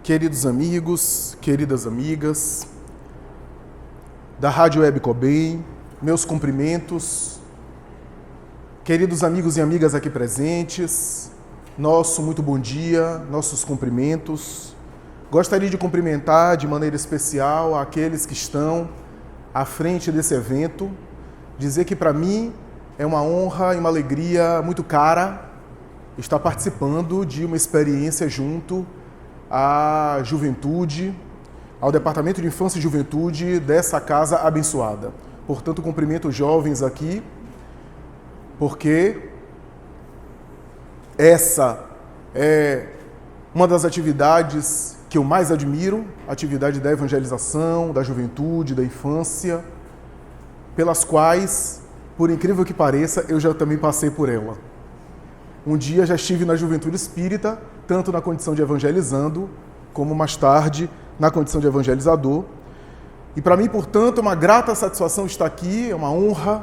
Queridos amigos, queridas amigas da Rádio Web Cobem, meus cumprimentos, queridos amigos e amigas aqui presentes, nosso muito bom dia, nossos cumprimentos. Gostaria de cumprimentar de maneira especial aqueles que estão à frente desse evento, dizer que para mim é uma honra e uma alegria muito cara estar participando de uma experiência junto à juventude, ao Departamento de Infância e Juventude dessa casa abençoada. Portanto, cumprimento os jovens aqui, porque essa é uma das atividades que eu mais admiro, a atividade da evangelização, da juventude, da infância, pelas quais, por incrível que pareça, eu já também passei por ela. Um dia já estive na juventude espírita, tanto na condição de evangelizando, como mais tarde na condição de evangelizador. E para mim, portanto, é uma grata satisfação estar aqui, é uma honra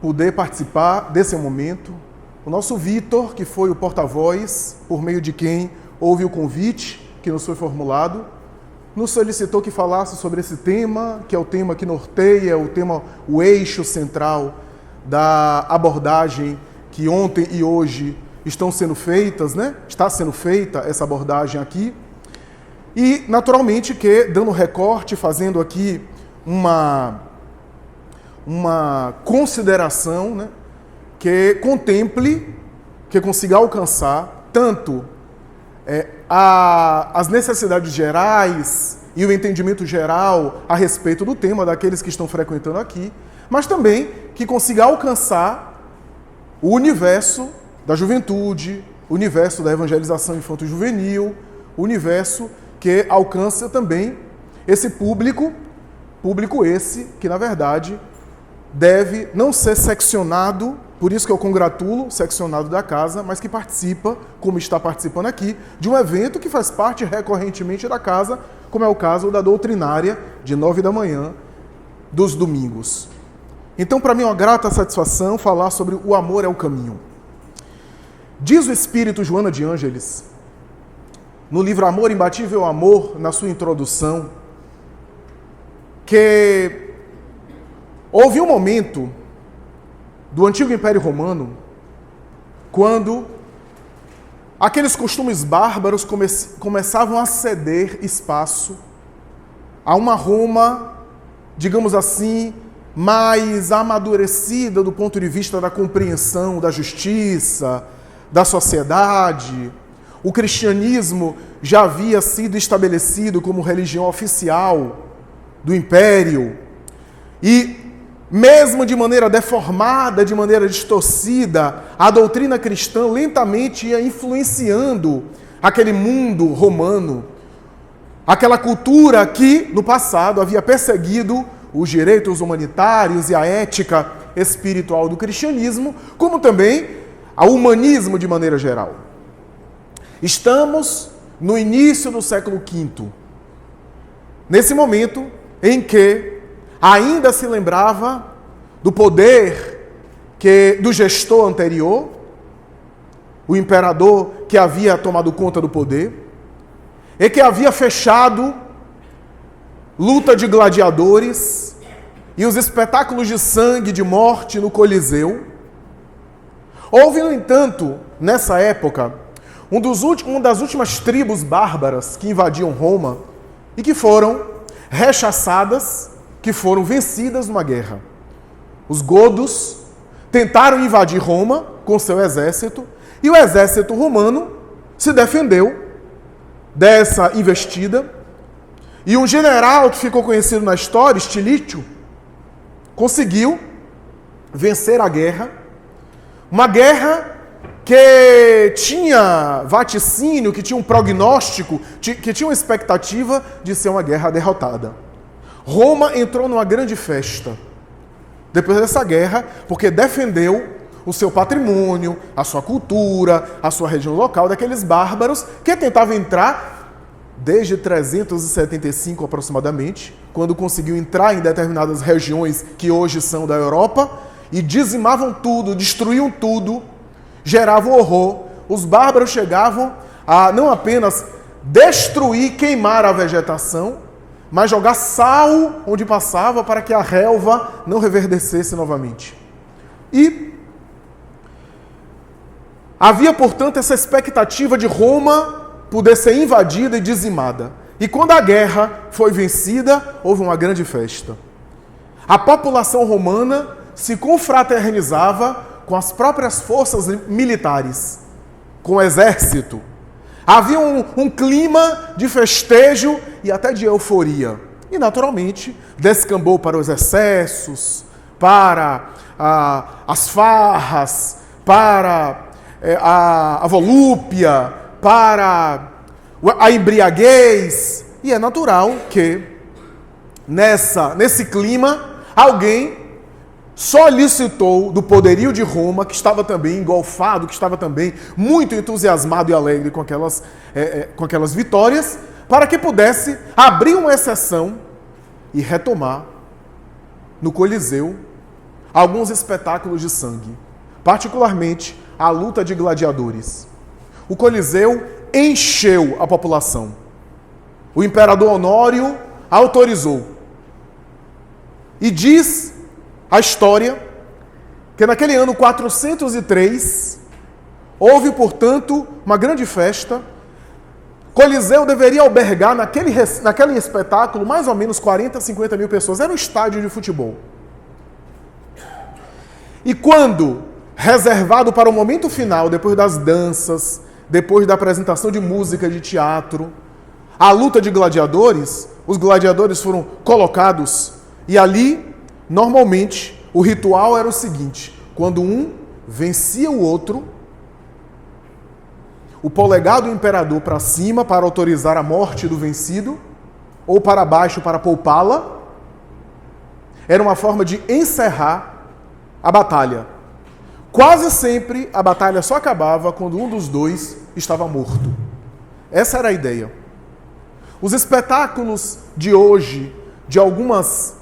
poder participar desse momento. O nosso Vitor, que foi o porta-voz, por meio de quem houve o convite que nos foi formulado, nos solicitou que falasse sobre esse tema, que é o tema que norteia, o eixo central da abordagem que ontem e hoje estão sendo feitas, né? Está sendo feita essa abordagem aqui. E, naturalmente, que, dando recorte, fazendo aqui uma consideração, né? Que contemple, que consiga alcançar tanto as necessidades gerais e o entendimento geral a respeito do tema daqueles que estão frequentando aqui, mas também que consiga alcançar o universo da juventude, o universo da evangelização infanto-juvenil, o universo que alcança também esse público esse que, na verdade, deve não ser seccionado, por isso que eu congratulo, seccionado da casa, mas que participa, como está participando aqui, de um evento que faz parte recorrentemente da casa, como é o caso da doutrinária de 9 da manhã dos domingos. Então, para mim é uma grata satisfação falar sobre o amor é o caminho. Diz o espírito Joana de Ângeles, no livro Amor, Imbatível Amor, na sua introdução, que houve um momento do antigo Império Romano quando aqueles costumes bárbaros começavam a ceder espaço a uma Roma, digamos assim, mais amadurecida do ponto de vista da compreensão da justiça, da sociedade. O cristianismo já havia sido estabelecido como religião oficial do Império e, mesmo de maneira deformada, de maneira distorcida, a doutrina cristã lentamente ia influenciando aquele mundo romano, aquela cultura que, no passado, havia perseguido os direitos humanitários e a ética espiritual do cristianismo, como também ao humanismo de maneira geral. Estamos no início do século V, nesse momento em que ainda se lembrava do poder do gestor anterior, o imperador que havia tomado conta do poder, e que havia fechado luta de gladiadores e os espetáculos de sangue, de morte no Coliseu. Houve, no entanto, nessa época, uma das últimas tribos bárbaras que invadiam Roma e que foram rechaçadas, que foram vencidas numa guerra. Os godos tentaram invadir Roma com seu exército e o exército romano se defendeu dessa investida. E um general que ficou conhecido na história, Estilício, conseguiu vencer a guerra. Uma guerra que tinha vaticínio, que tinha um prognóstico, que tinha uma expectativa de ser uma guerra derrotada. Roma entrou numa grande festa depois dessa guerra, porque defendeu o seu patrimônio, a sua cultura, a sua região local daqueles bárbaros que tentavam entrar desde 375 aproximadamente, quando conseguiu entrar em determinadas regiões que hoje são da Europa, e dizimavam tudo, destruíam tudo, geravam horror. Os bárbaros chegavam a não apenas destruir, queimar a vegetação, mas jogar sal onde passava para que a relva não reverdecesse novamente. E havia, portanto, essa expectativa de Roma poder ser invadida e dizimada. E quando a guerra foi vencida, houve uma grande festa. A população romana se confraternizava com as próprias forças militares, com o exército. Havia um clima de festejo e até de euforia. E, naturalmente, descambou para os excessos, para as farras, para a volúpia, para a embriaguez. E é natural que, nesse clima, alguém solicitou do poderio de Roma, que estava também engolfado, que estava também muito entusiasmado e alegre com aquelas vitórias, para que pudesse abrir uma exceção e retomar no Coliseu alguns espetáculos de sangue, particularmente a luta de gladiadores. O Coliseu encheu a população. O imperador Honório autorizou. E diz a história que naquele ano 403 houve, portanto, uma grande festa. Coliseu deveria albergar naquele espetáculo mais ou menos 40, 50 mil pessoas. Era um estádio de futebol. E quando, reservado para o momento final, depois das danças, depois da apresentação de música, de teatro, a luta de gladiadores, os gladiadores foram colocados e ali, normalmente, o ritual era o seguinte: quando um vencia o outro, o polegar do imperador para cima para autorizar a morte do vencido, ou para baixo para poupá-la, era uma forma de encerrar a batalha. Quase sempre a batalha só acabava quando um dos dois estava morto. Essa era a ideia. Os espetáculos de hoje, de algumas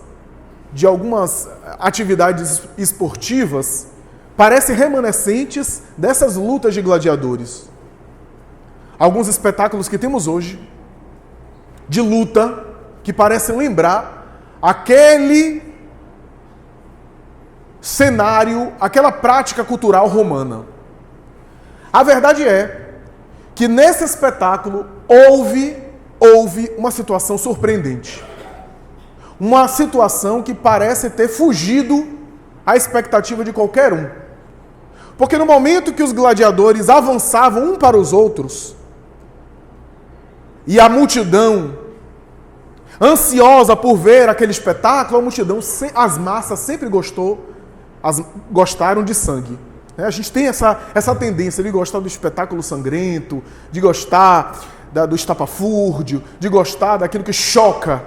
atividades esportivas, parecem remanescentes dessas lutas de gladiadores. Alguns espetáculos que temos hoje, de luta, que parecem lembrar aquele cenário, aquela prática cultural romana. A verdade é que nesse espetáculo houve uma situação surpreendente. Uma situação que parece ter fugido à expectativa de qualquer um. Porque no momento que os gladiadores avançavam um para os outros, e a multidão, ansiosa por ver aquele espetáculo, a multidão, as massas sempre gostaram de sangue. A gente tem essa tendência de gostar do espetáculo sangrento, de gostar do estapafúrdio, de gostar daquilo que choca.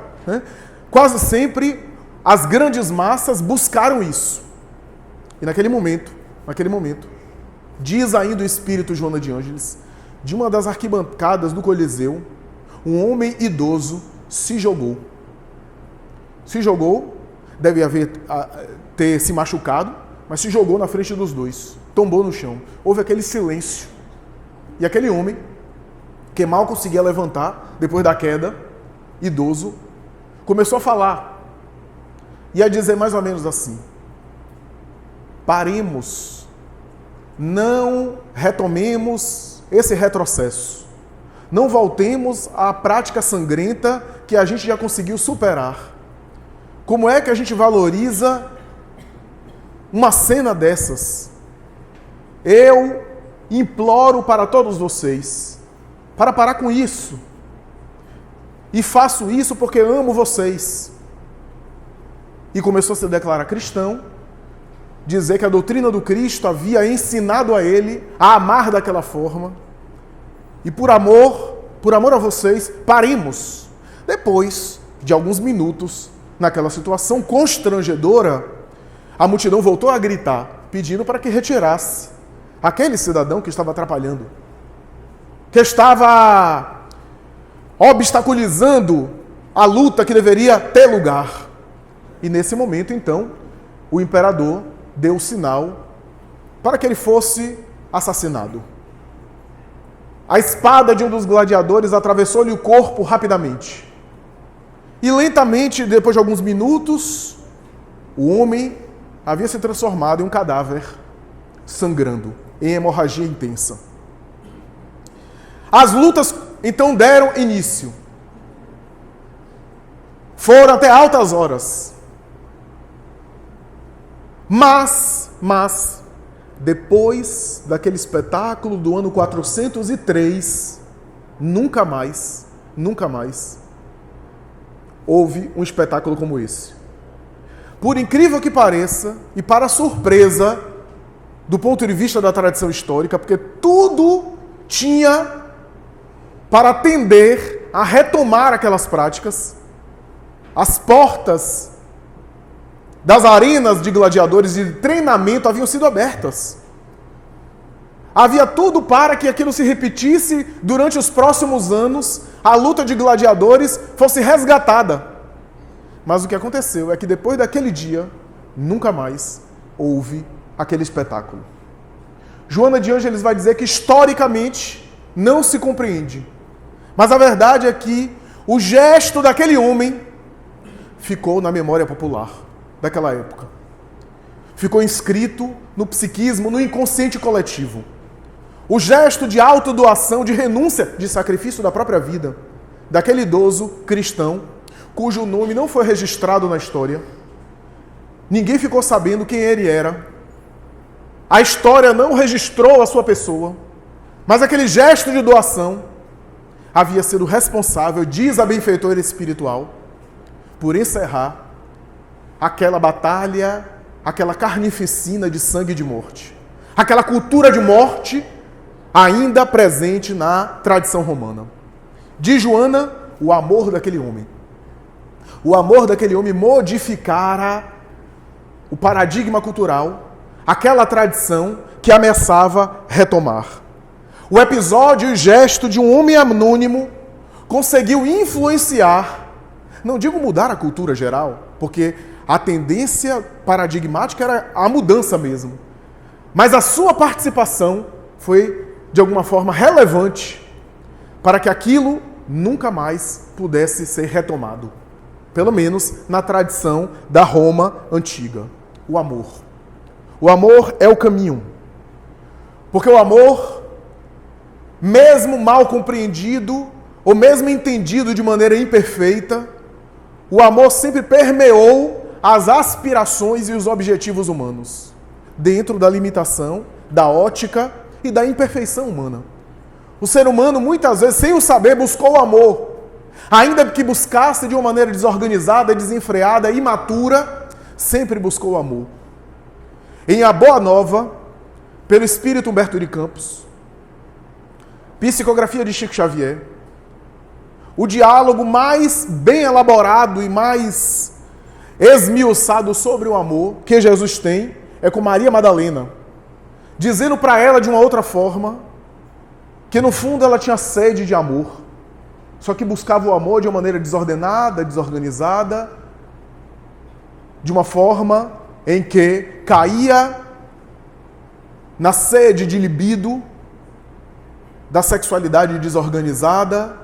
Quase sempre as grandes massas buscaram isso. E naquele momento, diz ainda o espírito Joana de Ângeles, de uma das arquibancadas do Coliseu, um homem idoso se jogou. Deve ter se machucado, mas se jogou na frente dos dois, tombou no chão. Houve aquele silêncio. E aquele homem, que mal conseguia levantar depois da queda, idoso, começou a falar e a dizer mais ou menos assim: paremos, não retomemos esse retrocesso, não voltemos à prática sangrenta que a gente já conseguiu superar. Como é que a gente valoriza uma cena dessas? Eu imploro para todos vocês para parar com isso. E faço isso porque amo vocês. E começou a se declarar cristão, dizer que a doutrina do Cristo havia ensinado a ele a amar daquela forma. E por amor a vocês, paremos. Depois de alguns minutos, naquela situação constrangedora, a multidão voltou a gritar, pedindo para que retirasse aquele cidadão que estava atrapalhando, que estava obstaculizando a luta que deveria ter lugar. E nesse momento, então, o imperador deu o sinal para que ele fosse assassinado. a espada de um dos gladiadores atravessou-lhe o corpo rapidamente. E lentamente, depois de alguns minutos, o homem havia se transformado em um cadáver, sangrando, em hemorragia intensa. As lutas então deram início. Foram até altas horas. Mas, depois daquele espetáculo do ano 403, nunca mais houve um espetáculo como esse. Por incrível que pareça, e para surpresa do ponto de vista da tradição histórica, porque tudo tinha para tender a retomar aquelas práticas, as portas das arenas de gladiadores de treinamento haviam sido abertas. Havia tudo para que aquilo se repetisse durante os próximos anos, a luta de gladiadores fosse resgatada. Mas o que aconteceu é que depois daquele dia, nunca mais houve aquele espetáculo. Joana de Ângeles vai dizer que historicamente não se compreende. Mas a verdade é que o gesto daquele homem ficou na memória popular daquela época. Ficou inscrito no psiquismo, no inconsciente coletivo. O gesto de autodoação, de renúncia, de sacrifício da própria vida, daquele idoso cristão, cujo nome não foi registrado na história. Ninguém ficou sabendo quem ele era. A história não registrou a sua pessoa. Mas aquele gesto de doação havia sido responsável, diz a benfeitora espiritual, por encerrar aquela batalha, aquela carnificina de sangue e de morte. Aquela cultura de morte ainda presente na tradição romana. Diz Joana, o amor daquele homem. O amor daquele homem modificara o paradigma cultural, aquela tradição que ameaçava retomar. O episódio e o gesto de um homem anônimo conseguiu influenciar, não digo mudar a cultura geral, porque a tendência paradigmática era a mudança mesmo. Mas a sua participação foi, de alguma forma, relevante para que aquilo nunca mais pudesse ser retomado. Pelo menos na tradição da Roma antiga. O amor. O amor é o caminho. Porque o amor, mesmo mal compreendido, ou mesmo entendido de maneira imperfeita, o amor sempre permeou as aspirações e os objetivos humanos, dentro da limitação, da ótica e da imperfeição humana. O ser humano, muitas vezes, sem o saber, buscou o amor. Ainda que buscasse de uma maneira desorganizada, desenfreada, imatura, sempre buscou o amor. Em A Boa Nova, pelo espírito Humberto de Campos, psicografia de Chico Xavier, o diálogo mais bem elaborado e mais esmiuçado sobre o amor que Jesus tem é com Maria Madalena, dizendo para ela de uma outra forma que no fundo ela tinha sede de amor, só que buscava o amor de uma maneira desordenada, desorganizada, de uma forma em que caía na sede de libido, da sexualidade desorganizada,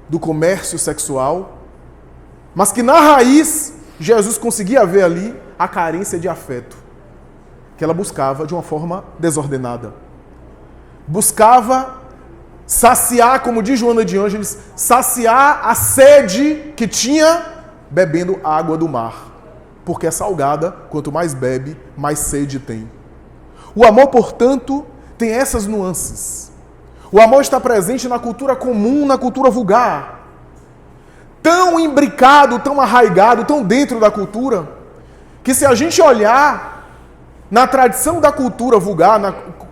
do comércio sexual, mas que na raiz Jesus conseguia ver ali a carência de afeto, que ela buscava de uma forma desordenada. Buscava saciar, como diz Joana de Ângeles, saciar a sede que tinha bebendo água do mar. Porque é salgada, quanto mais bebe, mais sede tem. O amor, portanto, tem essas nuances. O amor está presente na cultura comum, na cultura vulgar. Tão imbricado, tão arraigado, tão dentro da cultura, que se a gente olhar na tradição da cultura vulgar, na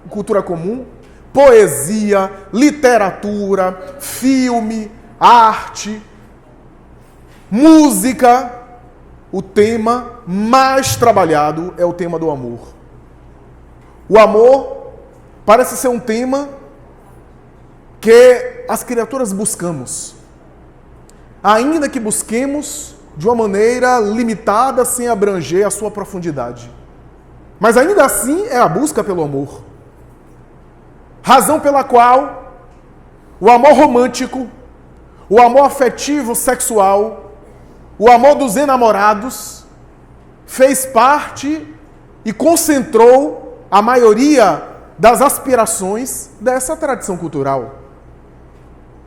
cultura comum, poesia, literatura, filme, arte, música, o tema mais trabalhado é o tema do amor. O amor parece ser um tema que as criaturas buscamos, ainda que busquemos de uma maneira limitada, sem abranger a sua profundidade. Mas ainda assim é a busca pelo amor. Razão pela qual o amor romântico, o amor afetivo sexual, o amor dos enamorados, fez parte e concentrou a maioria das aspirações dessa tradição cultural.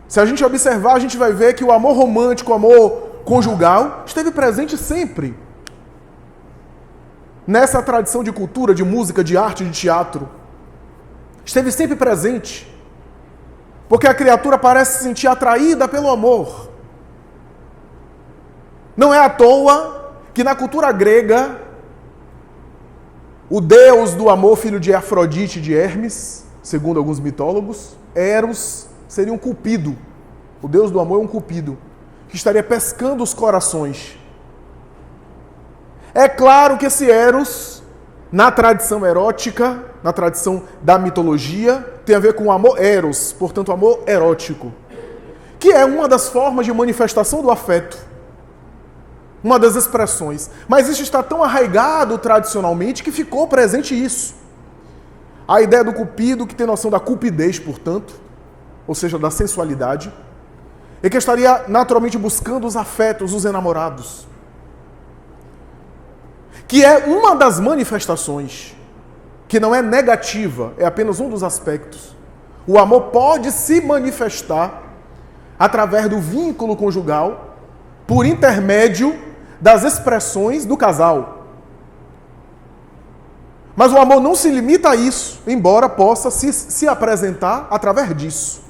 Se a gente observar, a gente vai ver que o amor romântico, o amor conjugal, esteve presente sempre nessa tradição de cultura, de música, de arte, de teatro. Esteve sempre presente. Porque a criatura parece se sentir atraída pelo amor. Não é à toa que na cultura grega, o deus do amor, filho de Afrodite e de Hermes, segundo alguns mitólogos, Eros, seria um cupido. O deus do amor é um cupido, que estaria pescando os corações. É claro que esse Eros, na tradição erótica, na tradição da mitologia, tem a ver com o amor eros, portanto, o amor erótico, que é uma das formas de manifestação do afeto, uma das expressões. Mas isso está tão arraigado tradicionalmente que ficou presente isso. A ideia do cupido, que tem noção da cupidez, portanto, ou seja, da sensualidade, e que estaria naturalmente buscando os afetos, os enamorados, que é uma das manifestações, que não é negativa, é apenas um dos aspectos. O amor pode se manifestar através do vínculo conjugal, por intermédio das expressões do casal. Mas o amor não se limita a isso, embora possa se apresentar através disso.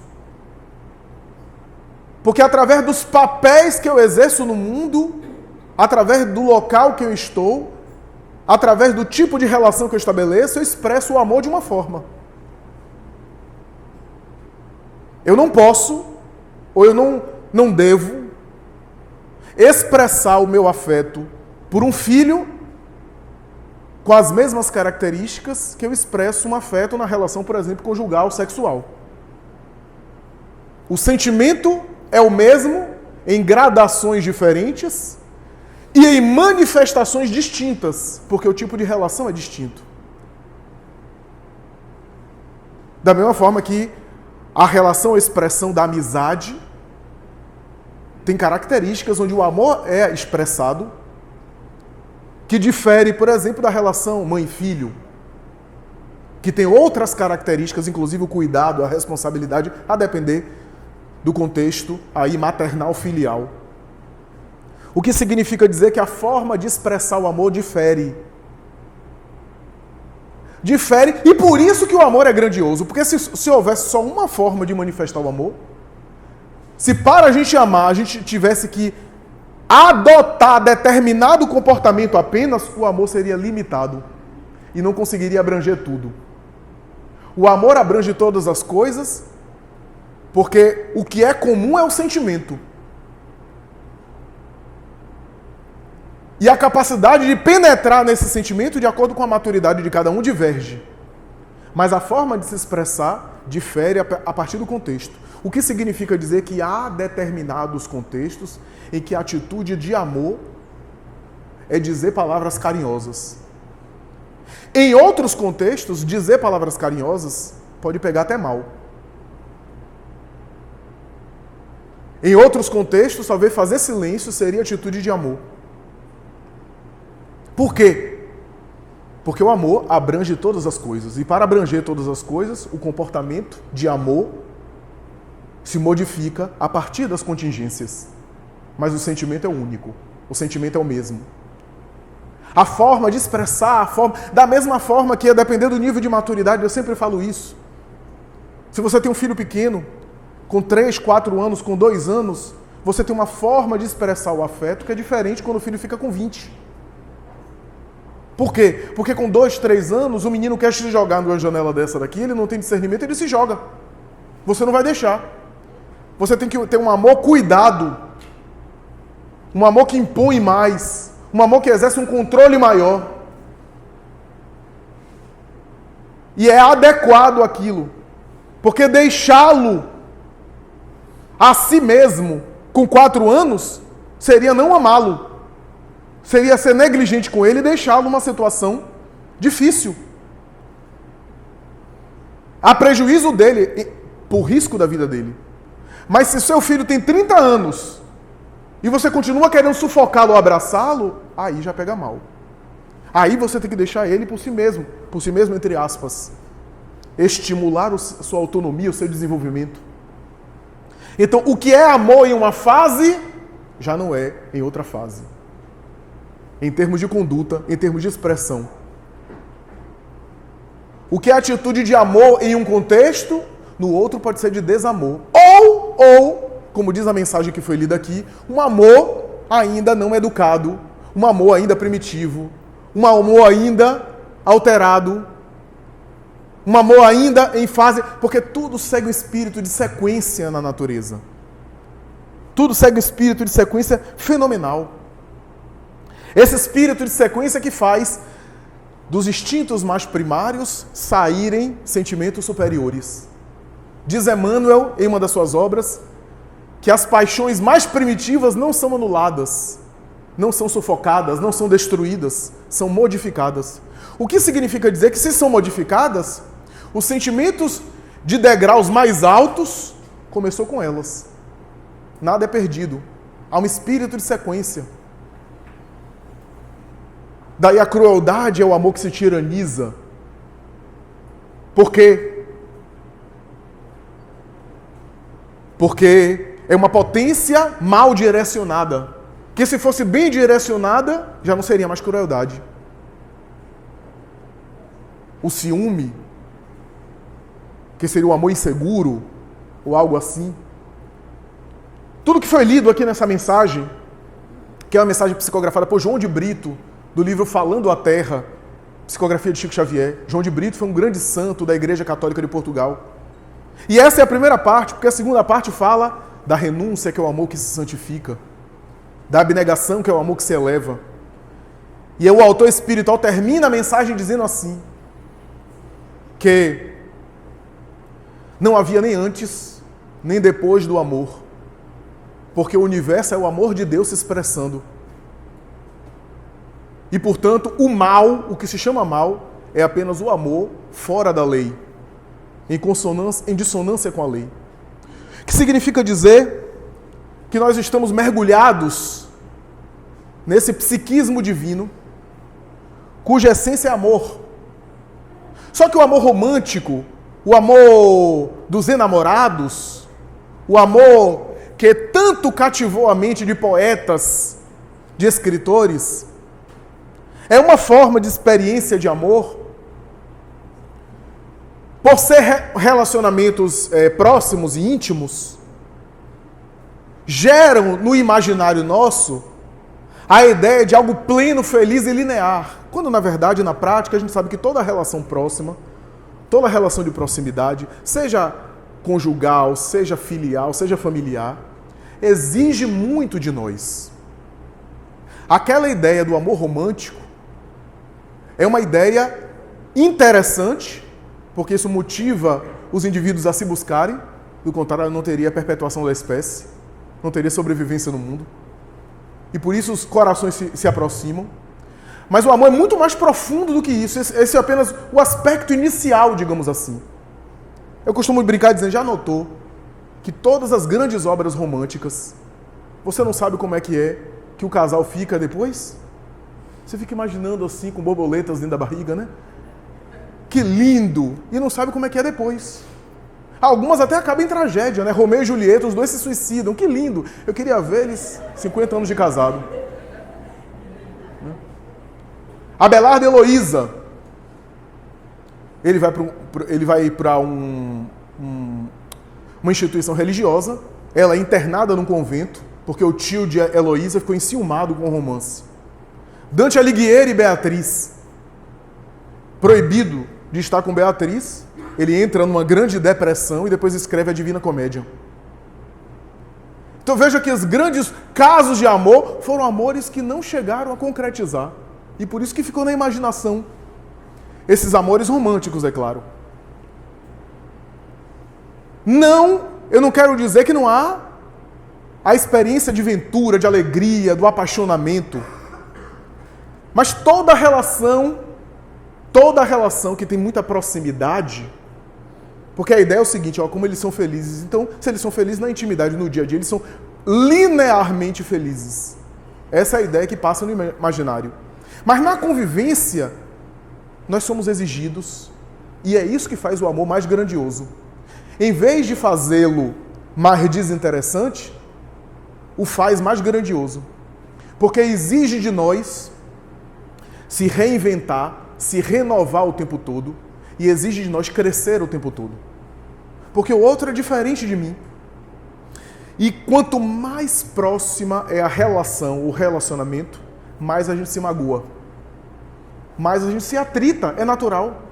Porque através dos papéis que eu exerço no mundo, através do local que eu estou, através do tipo de relação que eu estabeleço, eu expresso o amor de uma forma. Eu não posso, ou eu não devo, expressar o meu afeto por um filho com as mesmas características que eu expresso um afeto na relação, por exemplo, conjugal, sexual. O sentimento é o mesmo, em gradações diferentes, e em manifestações distintas, porque o tipo de relação é distinto. Da mesma forma que a relação, a expressão da amizade tem características onde o amor é expressado, que difere, por exemplo, da relação mãe-filho, que tem outras características, inclusive o cuidado, a responsabilidade, a depender do contexto aí maternal-filial. O que significa dizer que a forma de expressar o amor difere. Difere, e por isso que o amor é grandioso. Porque se houvesse só uma forma de manifestar o amor, se para a gente amar a gente tivesse que adotar determinado comportamento apenas, o amor seria limitado e não conseguiria abranger tudo. O amor abrange todas as coisas, porque o que é comum é o sentimento. E a capacidade de penetrar nesse sentimento, de acordo com a maturidade de cada um, diverge. Mas a forma de se expressar difere a partir do contexto. O que significa dizer que há determinados contextos em que a atitude de amor é dizer palavras carinhosas. Em outros contextos, dizer palavras carinhosas pode pegar até mal. Em outros contextos, talvez fazer silêncio seria atitude de amor. Por quê? Porque o amor abrange todas as coisas. E para abranger todas as coisas, o comportamento de amor se modifica a partir das contingências. Mas o sentimento é único. O sentimento é o mesmo. A forma de expressar, da mesma forma que, a depender do nível de maturidade, eu sempre falo isso. Se você tem um filho pequeno, com 3, 4 anos, com 2 anos, você tem uma forma de expressar o afeto que é diferente quando o filho fica com 20. Por quê? Porque com 2, 3 anos, o menino quer se jogar numa janela dessa daqui, ele não tem discernimento, ele se joga. Você não vai deixar. Você tem que ter um amor cuidado, um amor que impõe mais, um amor que exerce um controle maior. E é adequado àquilo. Porque deixá-lo a si mesmo com 4 anos seria não amá-lo. Seria ser negligente com ele e deixá-lo numa situação difícil. A prejuízo dele, por risco da vida dele. Mas se seu filho tem 30 anos e você continua querendo sufocá-lo ou abraçá-lo, aí já pega mal. Aí você tem que deixar ele por si mesmo entre aspas, estimular sua autonomia, o seu desenvolvimento. Então, o que é amor em uma fase, já não é em outra fase. Em termos de conduta, em termos de expressão. O que é atitude de amor em um contexto, no outro pode ser de desamor. Ou, como diz a mensagem que foi lida aqui, um amor ainda não educado, um amor ainda primitivo, um amor ainda alterado, um amor ainda em fase... Porque tudo segue o espírito de sequência na natureza. Tudo segue o espírito de sequência fenomenal. Esse espírito de sequência que faz dos instintos mais primários saírem sentimentos superiores. Diz Emmanuel, em uma das suas obras, que as paixões mais primitivas não são anuladas, não são sufocadas, não são destruídas, são modificadas. O que significa dizer que, se são modificadas, os sentimentos de degraus mais altos começou com elas. Nada é perdido. Há um espírito de sequência. Daí a crueldade é o amor que se tiraniza. Por quê? Porque é uma potência mal direcionada. Que se fosse bem direcionada, já não seria mais crueldade. O ciúme, que seria o amor inseguro, ou algo assim. Tudo que foi lido aqui nessa mensagem, que é uma mensagem psicografada por João de Brito, do livro Falando a Terra, psicografia de Chico Xavier. João de Brito foi um grande santo da Igreja Católica de Portugal. E essa é a primeira parte, porque a segunda parte fala da renúncia, que é o amor que se santifica, da abnegação, que é o amor que se eleva. E o autor espiritual termina a mensagem dizendo assim, que não havia nem antes, nem depois do amor, porque o universo é o amor de Deus se expressando. E, portanto, o mal, o que se chama mal, é apenas o amor fora da lei, em dissonância com a lei. Que significa dizer que nós estamos mergulhados nesse psiquismo divino, cuja essência é amor. Só que o amor romântico, o amor dos enamorados, o amor que tanto cativou a mente de poetas, de escritores, é uma forma de experiência de amor. Por ser relacionamentos próximos e íntimos, geram no imaginário nosso a ideia de algo pleno, feliz e linear. Quando, na verdade, na prática, a gente sabe que toda relação próxima, toda relação de proximidade, seja conjugal, seja filial, seja familiar, exige muito de nós. Aquela ideia do amor romântico é uma ideia interessante, porque isso motiva os indivíduos a se buscarem, do contrário, não teria perpetuação da espécie, não teria sobrevivência no mundo. E por isso os corações se aproximam. Mas o amor é muito mais profundo do que isso. Esse é apenas o aspecto inicial, digamos assim. Eu costumo brincar dizendo, já notou que todas as grandes obras românticas, você não sabe como é que o casal fica depois? Você fica imaginando assim, com borboletas dentro da barriga, né? Que lindo! E não sabe como é que é depois. Algumas até acabam em tragédia, né? Romeu e Julieta, os dois se suicidam. Que lindo! Eu queria ver eles 50 anos de casado. Abelardo e Heloísa. Ele vai para uma instituição religiosa. Ela é internada num convento, porque o tio de Heloísa ficou enciumado com o romance. Dante Alighieri e Beatriz. Proibido de estar com Beatriz, ele entra numa grande depressão e depois escreve a Divina Comédia. Então veja que os grandes casos de amor foram amores que não chegaram a concretizar. E por isso que ficou na imaginação. Esses amores românticos, é claro. Não, eu não quero dizer que não há a experiência de ventura, de alegria, do apaixonamento. Mas toda relação que tem muita proximidade, Porque a ideia é o seguinte, ó, como eles são felizes. Então, se eles são felizes na intimidade, no dia a dia, eles são linearmente felizes. Essa é a ideia que passa no imaginário. Mas na convivência, nós somos exigidos, e é isso que faz o amor mais grandioso. Em vez de fazê-lo mais desinteressante, o faz mais grandioso. Porque exige de nós se reinventar, se renovar o tempo todo, e exige de nós crescer o tempo todo. Porque o outro é diferente de mim. E quanto mais próxima é a relação, o relacionamento, mais a gente se magoa. Mais a gente se atrita, é natural.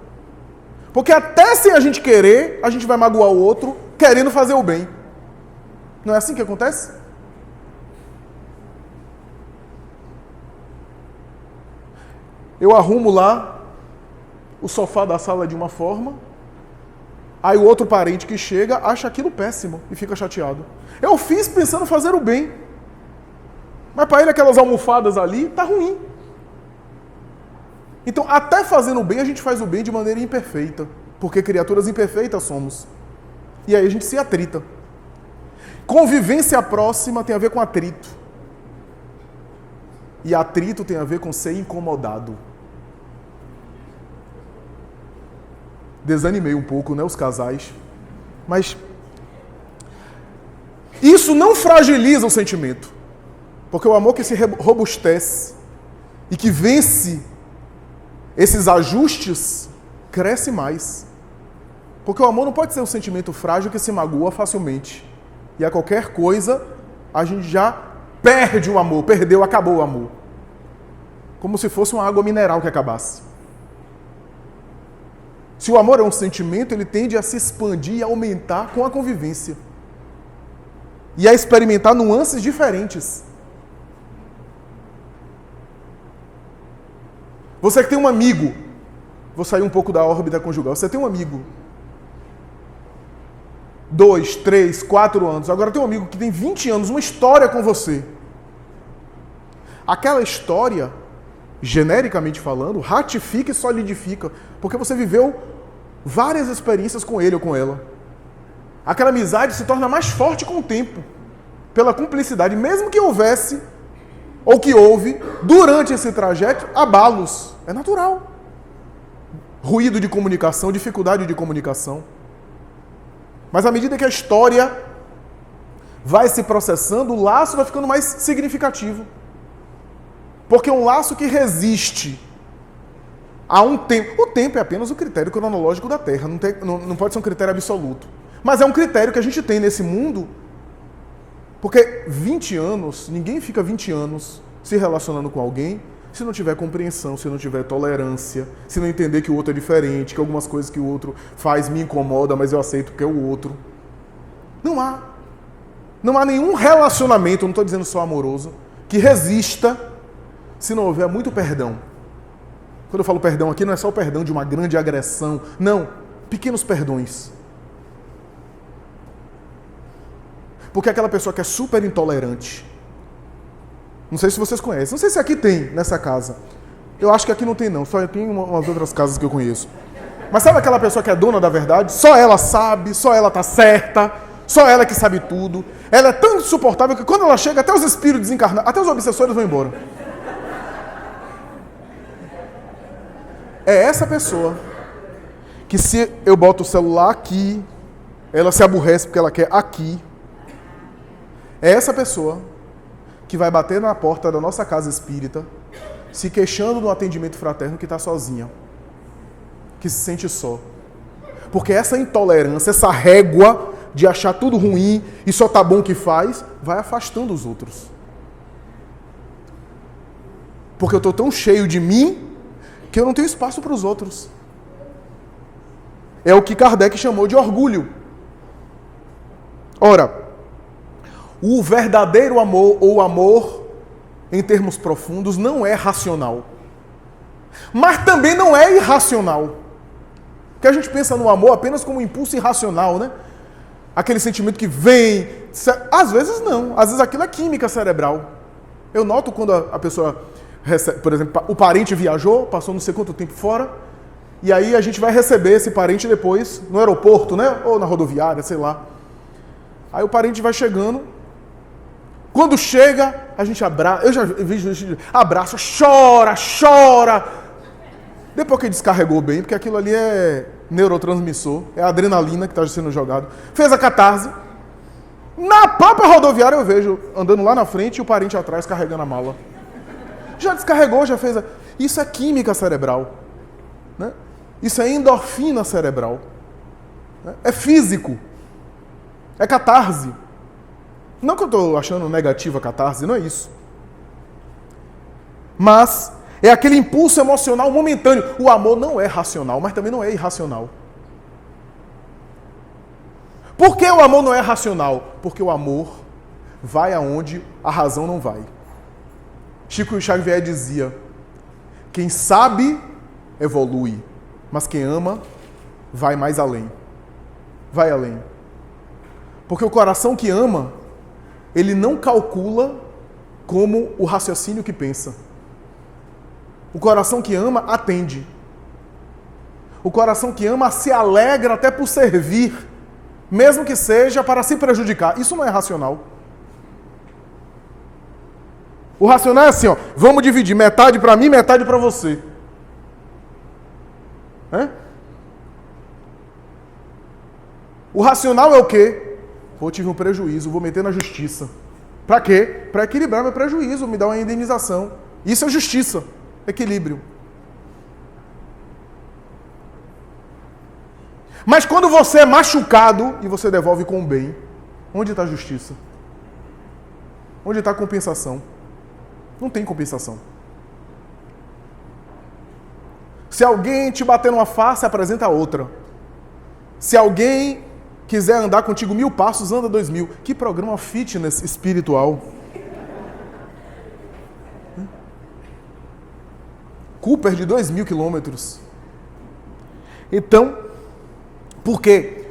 Porque até sem a gente querer, a gente vai magoar o outro, querendo fazer o bem. Não é assim que acontece? Eu arrumo lá o sofá da sala de uma forma, aí o outro parente que chega acha aquilo péssimo e fica chateado. Eu fiz pensando em fazer o bem, mas para ele aquelas almofadas ali tá ruim. Então, até fazendo o bem, a gente faz o bem de maneira imperfeita, porque criaturas imperfeitas somos. E aí a gente se atrita. Convivência próxima tem a ver com atrito. E atrito tem a ver com ser incomodado. Desanimei um pouco, né, os casais. Mas isso não fragiliza o sentimento. Porque o amor que se robustece e que vence esses ajustes, cresce mais. Porque o amor não pode ser um sentimento frágil que se magoa facilmente. E a qualquer coisa, a gente já perde o amor, perdeu, acabou o amor. Como se fosse uma água mineral que acabasse. Se o amor é um sentimento, ele tende a se expandir e aumentar com a convivência. E a experimentar nuances diferentes. Você que tem um amigo, vou sair um pouco da órbita conjugal, você tem um amigo, 2, 3, 4 anos, agora tem um amigo que tem 20 anos, uma história com você. Aquela história, genericamente falando, ratifica e solidifica, porque você viveu várias experiências com ele ou com ela. Aquela amizade se torna mais forte com o tempo, pela cumplicidade, mesmo que houvesse, ou que houve, durante esse trajeto, abalos. É natural. Ruído de comunicação, dificuldade de comunicação. Mas à medida que a história vai se processando, o laço vai ficando mais significativo. Porque é um laço que resiste a um tempo. O tempo é apenas o critério cronológico da Terra, não pode ser um critério absoluto. Mas é um critério que a gente tem nesse mundo, porque 20 anos, ninguém fica 20 anos se relacionando com alguém se não tiver compreensão, se não tiver tolerância, se não entender que o outro é diferente, que algumas coisas que o outro faz me incomoda, mas eu aceito que é o outro. Não há. Não há nenhum relacionamento, não estou dizendo só amoroso, que resista se não houver muito perdão. Quando eu falo perdão aqui, não é só o perdão de uma grande agressão. Não, pequenos perdões. Porque aquela pessoa que é super intolerante, não sei se vocês conhecem, não sei se aqui tem nessa casa. Eu acho que aqui não tem não, só tem umas outras casas que eu conheço. Mas sabe aquela pessoa que é dona da verdade? Só ela sabe, só ela tá certa, só ela que sabe tudo. Ela é tão insuportável que quando ela chega, até os espíritos desencarnados, até os obsessores vão embora. É essa pessoa que, se eu boto o celular aqui, ela se aborrece porque ela quer aqui. É essa pessoa que vai bater na porta da nossa casa espírita, se queixando no atendimento fraterno que está sozinha, que se sente só. Porque essa intolerância, essa régua de achar tudo ruim e só tá bom o que faz, vai afastando os outros. Porque eu estou tão cheio de mim que eu não tenho espaço para os outros. É o que Kardec chamou de orgulho. Ora, o verdadeiro amor, ou amor, em termos profundos, não é racional. Mas também não é irracional. Porque a gente pensa no amor apenas como um impulso irracional, né? Aquele sentimento que vem. Às vezes não. Às vezes aquilo é química cerebral. Eu noto quando a pessoa recebe, por exemplo, o parente viajou, passou não sei quanto tempo fora, E aí a gente vai receber esse parente depois no aeroporto, né? Ou na rodoviária, sei lá. Aí o parente vai chegando. Quando chega, a gente abraça. Eu já vi gente abraça, chora. Depois que descarregou bem, porque aquilo ali é neurotransmissor, é a adrenalina que está sendo jogado. Fez a catarse. Na própria rodoviária eu vejo andando lá na frente e o parente atrás carregando a mala. Já descarregou, já fez. Isso é química cerebral. Né? Isso é endorfina cerebral. Né? É físico. É catarse. Não que eu estou achando negativa a catarse, não é isso. Mas é aquele impulso emocional momentâneo. O amor não é racional, mas também não é irracional. Por que o amor não é racional? Porque o amor vai aonde a razão não vai. Chico Xavier dizia: quem sabe evolui, mas quem ama vai mais além. Vai além. Porque o coração que ama, ele não calcula como o raciocínio que pensa. O coração que ama atende. O coração que ama se alegra até por servir, mesmo que seja para se prejudicar. Isso não é racional. O racional é assim, ó, vamos dividir metade para mim, metade para você. O racional é o quê? Pô, tive um prejuízo, vou meter na justiça. Para quê? Para equilibrar meu prejuízo, me dar uma indenização. Isso é justiça, equilíbrio. Mas quando você é machucado e você devolve com o bem, onde está a justiça? Onde está a compensação? Não tem compensação. Se alguém te bater numa face, apresenta outra. Se alguém quiser andar contigo 1000 passos, anda 2000. Que programa fitness espiritual. Cooper de 2000 quilômetros. Então, por quê?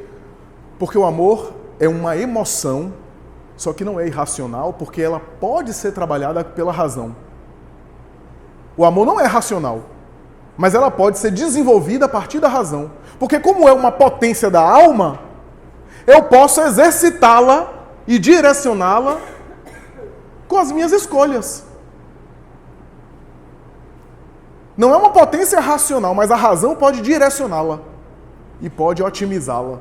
Porque o amor é uma emoção, só que não é irracional, porque ela pode ser trabalhada pela razão. O amor não é racional, mas ela pode ser desenvolvida a partir da razão. Porque como é uma potência da alma, eu posso exercitá-la e direcioná-la com as minhas escolhas. Não é uma potência racional, mas a razão pode direcioná-la e pode otimizá-la.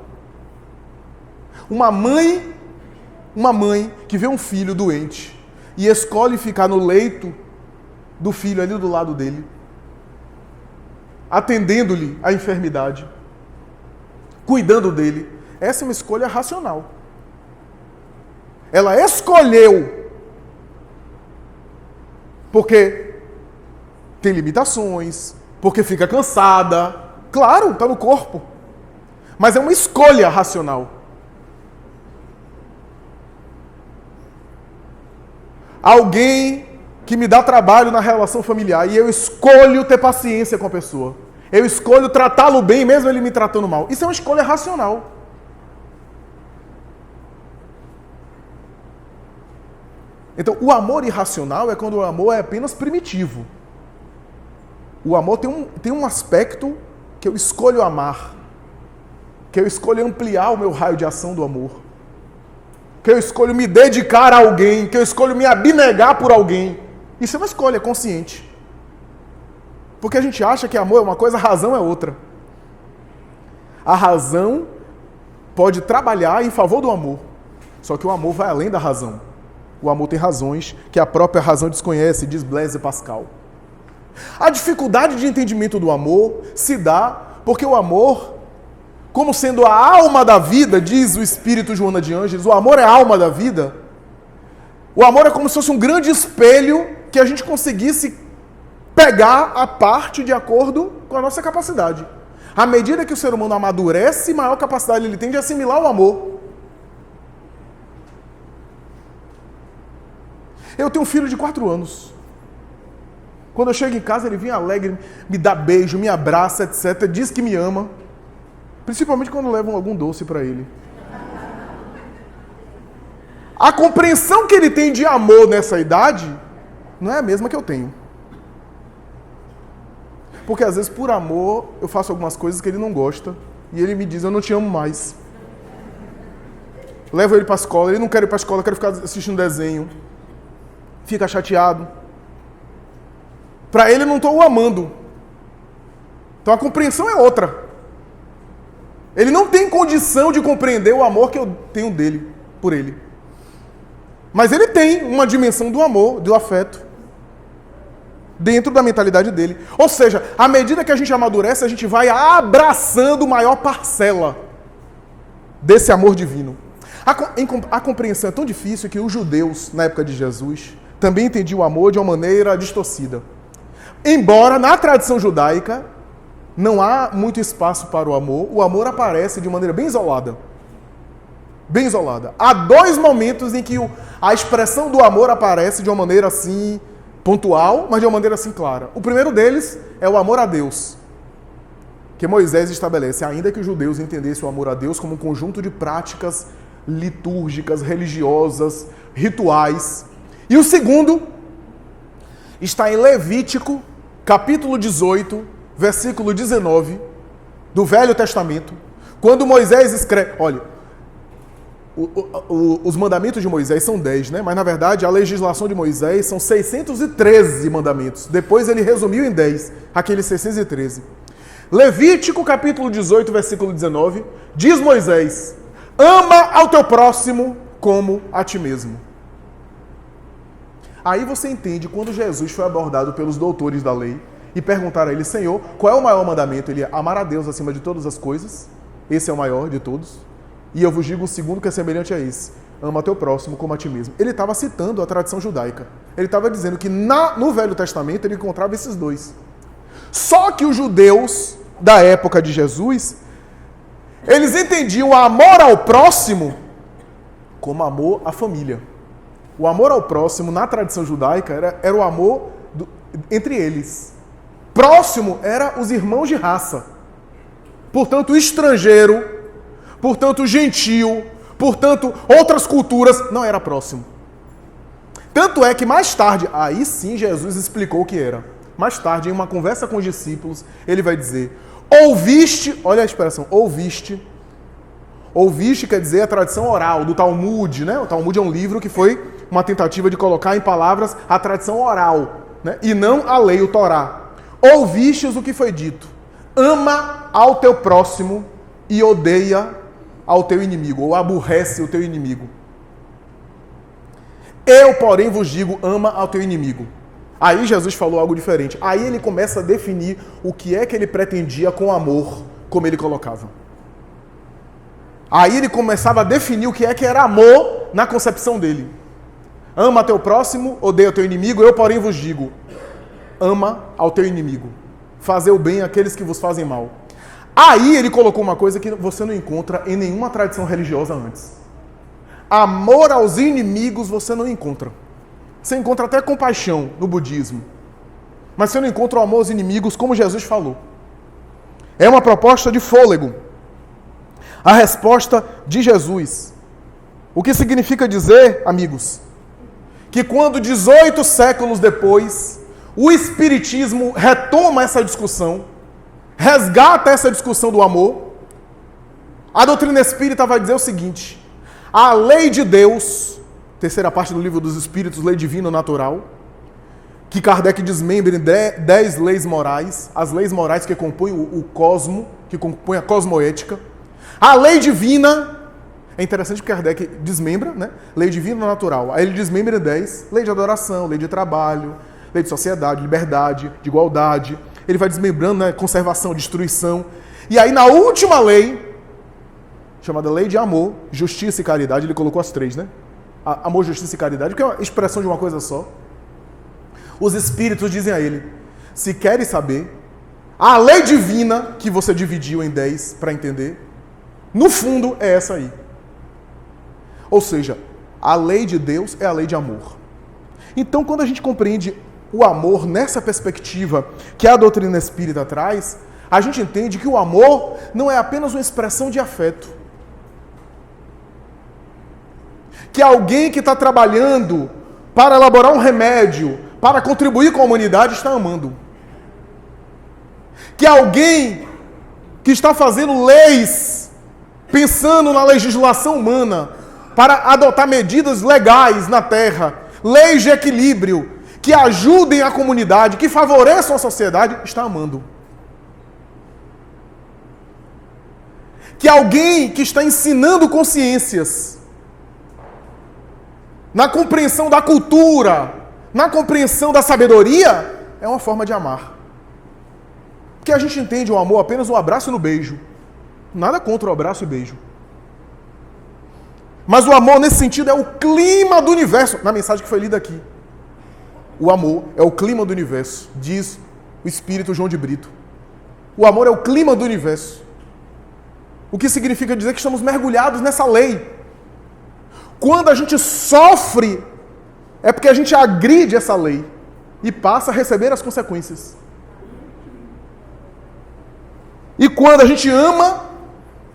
Uma mãe que vê um filho doente e escolhe ficar no leito do filho ali do lado dele, atendendo-lhe a enfermidade, cuidando dele, essa é uma escolha racional. Ela escolheu porque tem limitações, porque fica cansada. Claro, está no corpo. Mas é uma escolha racional. Alguém que me dá trabalho na relação familiar e eu escolho ter paciência com a pessoa. Eu escolho tratá-lo bem, mesmo ele me tratando mal. Isso é uma escolha racional. Então, o amor irracional é quando o amor é apenas primitivo. O amor tem um aspecto que eu escolho amar, que eu escolho ampliar o meu raio de ação do amor, que eu escolho me dedicar a alguém, que eu escolho me abnegar por alguém. Isso é uma escolha consciente. Porque a gente acha que amor é uma coisa, a razão é outra. A razão pode trabalhar em favor do amor, só que o amor vai além da razão. O amor tem razões que a própria razão desconhece, diz Blaise Pascal. A dificuldade de entendimento do amor se dá porque o amor, como sendo a alma da vida, diz o espírito Joana de Ângeles, o amor é a alma da vida. O amor é como se fosse um grande espelho que a gente conseguisse pegar a parte de acordo com a nossa capacidade. À medida que o ser humano amadurece, maior capacidade ele tem de assimilar o amor. Eu tenho um filho de 4 anos. Quando eu chego em casa, ele vem alegre, me dá beijo, me abraça, etc. Diz que me ama. Principalmente quando levam algum doce para ele. A compreensão que ele tem de amor nessa idade não é a mesma que eu tenho. Porque às vezes, por amor, eu faço algumas coisas que ele não gosta. E ele me diz, eu não te amo mais. Levo ele para a escola, ele não quer ir para a escola, quer ficar assistindo desenho. Fica chateado. Para ele, eu não estou o amando. Então a compreensão é outra. Ele não tem condição de compreender o amor que eu tenho dele, por ele. Mas ele tem uma dimensão do amor, do afeto, dentro da mentalidade dele. Ou seja, à medida que a gente amadurece, a gente vai abraçando maior parcela desse amor divino. A compreensão é tão difícil que os judeus, na época de Jesus, também entendiam o amor de uma maneira distorcida. Embora, na tradição judaica, não há muito espaço para o amor aparece de maneira bem isolada. Bem isolada. Há 2 momentos em que a expressão do amor aparece de uma maneira assim, pontual, mas de uma maneira assim clara. O primeiro deles é o amor a Deus, que Moisés estabelece, ainda que os judeus entendessem o amor a Deus como um conjunto de práticas litúrgicas, religiosas, rituais. E o segundo está em Levítico, capítulo 18, versículo 19, do Velho Testamento, quando Moisés escreve... Olha, os mandamentos de Moisés são 10, né? Mas na verdade a legislação de Moisés são 613 mandamentos. Depois ele resumiu em 10, aqueles 613. Levítico, capítulo 18, versículo 19, diz Moisés: ama ao teu próximo como a ti mesmo. Aí você entende quando Jesus foi abordado pelos doutores da lei e perguntaram a ele: Senhor, qual é o maior mandamento? Ele: amar a Deus acima de todas as coisas. Esse é o maior de todos. E eu vos digo o segundo, que é semelhante a esse: ama teu próximo como a ti mesmo. Ele estava citando a tradição judaica. Ele estava dizendo que no Velho Testamento ele encontrava esses 2. Só que os judeus da época de Jesus, eles entendiam o amor ao próximo como amor à família. O amor ao próximo, na tradição judaica, era o amor entre eles. Próximo era os irmãos de raça. Portanto, estrangeiro, portanto, gentil, portanto, outras culturas, não era próximo. Tanto é que mais tarde, aí sim Jesus explicou o que era. Mais tarde, em uma conversa com os discípulos, ele vai dizer: ouviste, olha a expressão, ouviste quer dizer a tradição oral, do Talmud, né? O Talmud é um livro que foi uma tentativa de colocar em palavras a tradição oral, né? E não a lei, o Torá. Ouvistes o que foi dito: ama ao teu próximo e odeia ao teu inimigo, ou aborrece o teu inimigo. Eu, porém, vos digo: ama ao teu inimigo. Aí Jesus falou algo diferente. Aí ele começa a definir o que é que ele pretendia com amor, como ele colocava. Aí ele começava a definir o que é que era amor na concepção dele. Ama teu próximo, odeia o teu inimigo. Eu, porém, vos digo: ama ao teu inimigo. Fazer o bem àqueles que vos fazem mal. Aí ele colocou uma coisa que você não encontra em nenhuma tradição religiosa antes. Amor aos inimigos você não encontra. Você encontra até compaixão no budismo. Mas você não encontra o amor aos inimigos como Jesus falou. É uma proposta de fôlego. A resposta de Jesus. O que significa dizer, amigos, que quando 18 séculos depois, o Espiritismo retoma essa discussão, resgata essa discussão do amor, a doutrina espírita vai dizer o seguinte: a lei de Deus, terceira parte do livro dos Espíritos, lei divina natural, que Kardec desmembra em 10 leis morais, as leis morais que compõem o cosmo, que compõem a cosmoética. A lei divina, é interessante que Kardec desmembra, né? Lei divina natural. Aí ele desmembra em 10, lei de adoração, lei de trabalho, lei de sociedade, liberdade, de igualdade. Ele vai desmembrando, né? Conservação, destruição. E aí na última lei, chamada lei de amor, justiça e caridade, ele colocou as 3, né? Amor, justiça e caridade, que é uma expressão de uma coisa só. Os espíritos dizem a ele: se queres saber, a lei divina que você dividiu em 10 para entender, no fundo é essa aí. Ou seja, a lei de Deus é a lei de amor. Então, quando a gente compreende o amor nessa perspectiva que a doutrina espírita traz, a gente entende que o amor não é apenas uma expressão de afeto. Que alguém que está trabalhando para elaborar um remédio, para contribuir com a humanidade, está amando. Que alguém que está fazendo leis, pensando na legislação humana, para adotar medidas legais na terra, leis de equilíbrio, que ajudem a comunidade, que favoreçam a sociedade, está amando. Que alguém que está ensinando consciências, na compreensão da cultura, na compreensão da sabedoria, é uma forma de amar. Porque a gente entende o amor apenas no abraço e no beijo. Nada contra o abraço e beijo. Mas o amor, nesse sentido, é o clima do universo. Na mensagem que foi lida aqui. O amor é o clima do universo, diz o Espírito João de Brito. O amor é o clima do universo. O que significa dizer que estamos mergulhados nessa lei. Quando a gente sofre, é porque a gente agride essa lei e passa a receber as consequências. E quando a gente ama,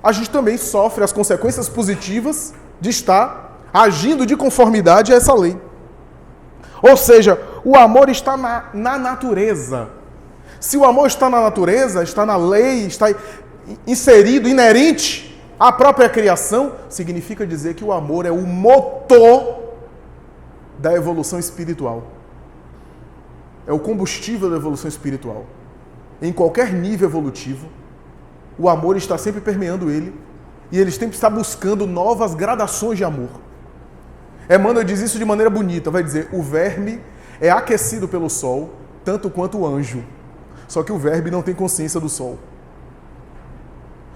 a gente também sofre as consequências positivas de estar agindo de conformidade a essa lei. Ou seja, o amor está na natureza. Se o amor está na natureza, está na lei, está inserido, inerente à própria criação, significa dizer que o amor é o motor da evolução espiritual. É o combustível da evolução espiritual. Em qualquer nível evolutivo, o amor está sempre permeando ele e ele sempre está buscando novas gradações de amor. Emmanuel diz isso de maneira bonita, vai dizer, o verme é aquecido pelo sol, tanto quanto o anjo. Só que o verme não tem consciência do sol.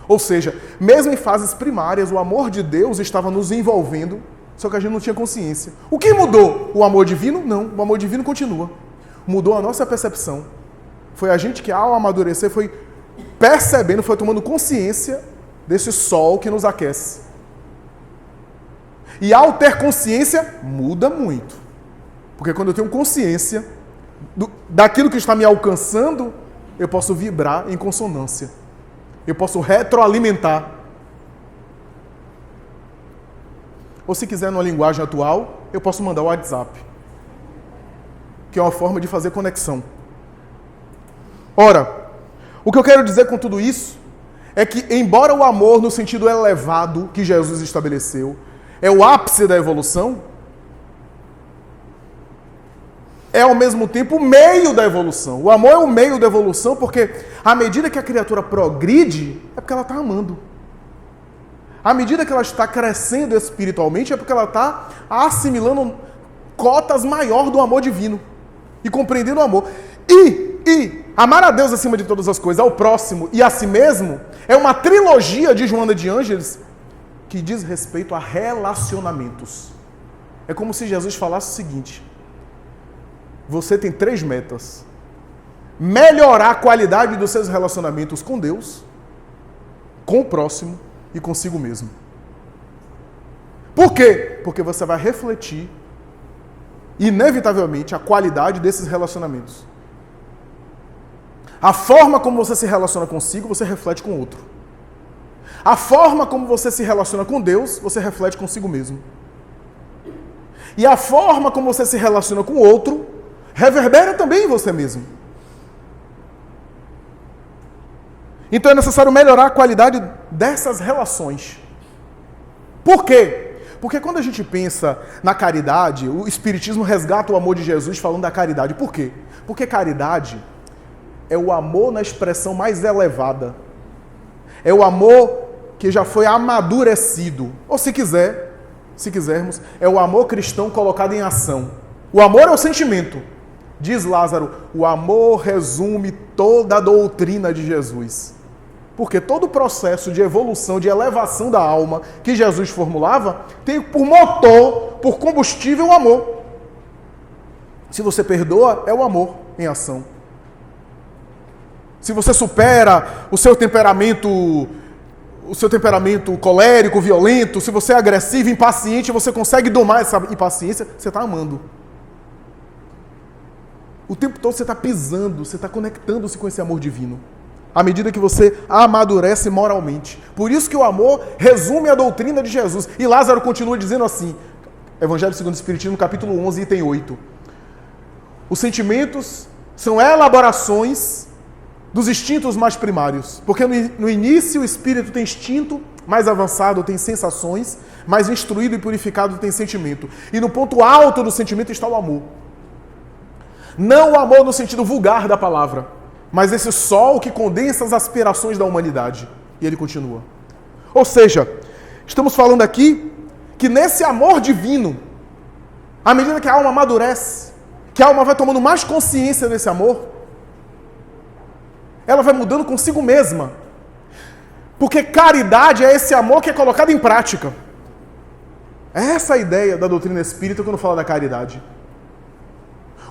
Ou seja, mesmo em fases primárias, o amor de Deus estava nos envolvendo, só que a gente não tinha consciência. O que mudou? O amor divino? Não, o amor divino continua. Mudou a nossa percepção. Foi a gente que, ao amadurecer, foi percebendo, foi tomando consciência desse sol que nos aquece. E ao ter consciência, muda muito. Porque quando eu tenho consciência daquilo que está me alcançando, eu posso vibrar em consonância. Eu posso retroalimentar. Ou se quiser numa linguagem atual, eu posso mandar o WhatsApp. Que é uma forma de fazer conexão. Ora, o que eu quero dizer com tudo isso é que, embora o amor no sentido elevado que Jesus estabeleceu, é o ápice da evolução, é ao mesmo tempo o meio da evolução. O amor é o meio da evolução porque à medida que a criatura progride, é porque ela está amando. À medida que ela está crescendo espiritualmente, é porque ela está assimilando cotas maior do amor divino e compreendendo o amor. E amar a Deus acima de todas as coisas, ao próximo e a si mesmo, é uma trilogia de Joana de Ângeles que diz respeito a relacionamentos. É como se Jesus falasse o seguinte: você tem 3 metas. Melhorar a qualidade dos seus relacionamentos com Deus, com o próximo e consigo mesmo. Por quê? Porque você vai refletir, inevitavelmente, a qualidade desses relacionamentos. A forma como você se relaciona consigo, você reflete com o outro. A forma como você se relaciona com Deus, você reflete consigo mesmo. E a forma como você se relaciona com o outro, reverbera também em você mesmo. Então é necessário melhorar a qualidade dessas relações. Por quê? Porque quando a gente pensa na caridade, o Espiritismo resgata o amor de Jesus falando da caridade. Por quê? Porque caridade é o amor na expressão mais elevada. É o amor que já foi amadurecido. Ou se quisermos, é o amor cristão colocado em ação. O amor é o sentimento. Diz Lázaro, o amor resume toda a doutrina de Jesus. Porque todo o processo de evolução, de elevação da alma que Jesus formulava, tem por motor, por combustível, o amor. Se você perdoa, é o amor em ação. Se você supera o seu temperamento colérico, violento, se você é agressivo, impaciente, você consegue domar essa impaciência, você está amando. O tempo todo você está pisando, você está conectando-se com esse amor divino. À medida que você amadurece moralmente. Por isso que o amor resume a doutrina de Jesus. E Lázaro continua dizendo assim, Evangelho segundo o Espiritismo, capítulo 11, item 8. Os sentimentos são elaborações dos instintos mais primários. Porque no início o espírito tem instinto, mais avançado tem sensações, mais instruído e purificado tem sentimento. E no ponto alto do sentimento está o amor. Não o amor no sentido vulgar da palavra, mas esse sol que condensa as aspirações da humanidade. E ele continua. Ou seja, estamos falando aqui que nesse amor divino, à medida que a alma amadurece, que a alma vai tomando mais consciência desse amor, ela vai mudando consigo mesma. Porque caridade é esse amor que é colocado em prática. É essa a ideia da doutrina espírita quando fala da caridade.